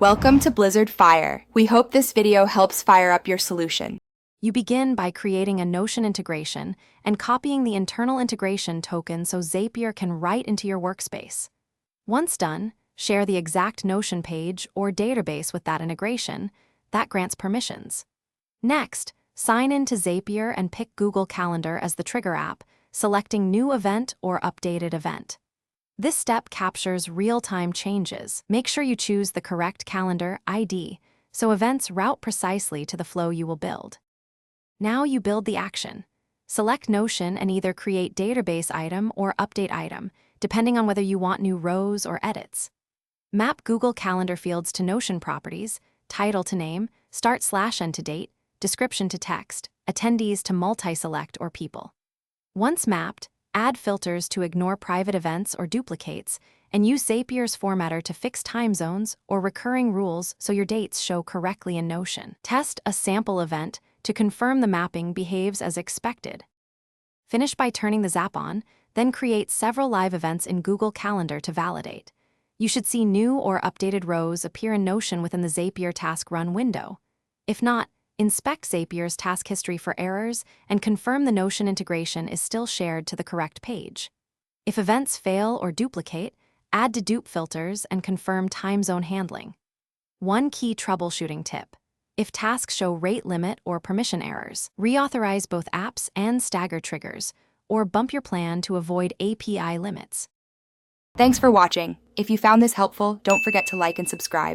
Welcome to Blizzard Fire. We hope this video helps fire up your solution. You begin by creating a Notion integration and copying the internal integration token so Zapier can write into your workspace. Once done, share the exact Notion page or database with that integration. That grants permissions. Next, sign in to Zapier and pick Google Calendar as the trigger app, selecting New Event or Updated Event. This step captures real-time changes. Make sure you choose the correct calendar ID so events route precisely to the flow you will build. Now you build the action. Select Notion and either create database item or update item, depending on whether you want new rows or edits. Map Google Calendar fields to Notion properties, title to name, start/end to date, description to text, attendees to multi-select or people. Once mapped, add filters to ignore private events or duplicates, and use Zapier's formatter to fix time zones or recurring rules so your dates show correctly in Notion. Test a sample event to confirm the mapping behaves as expected. Finish by turning the Zap on, then create several live events in Google Calendar to validate. You should see new or updated rows appear in Notion within the Zapier Task Run window. If not, inspect Zapier's task history for errors and confirm the Notion integration is still shared to the correct page. If events fail or duplicate, add dedupe filters and confirm time zone handling. One key troubleshooting tip: if tasks show rate limit or permission errors, reauthorize both apps and stagger triggers, or bump your plan to avoid API limits. Thanks for watching. If you found this helpful, don't forget to like and subscribe.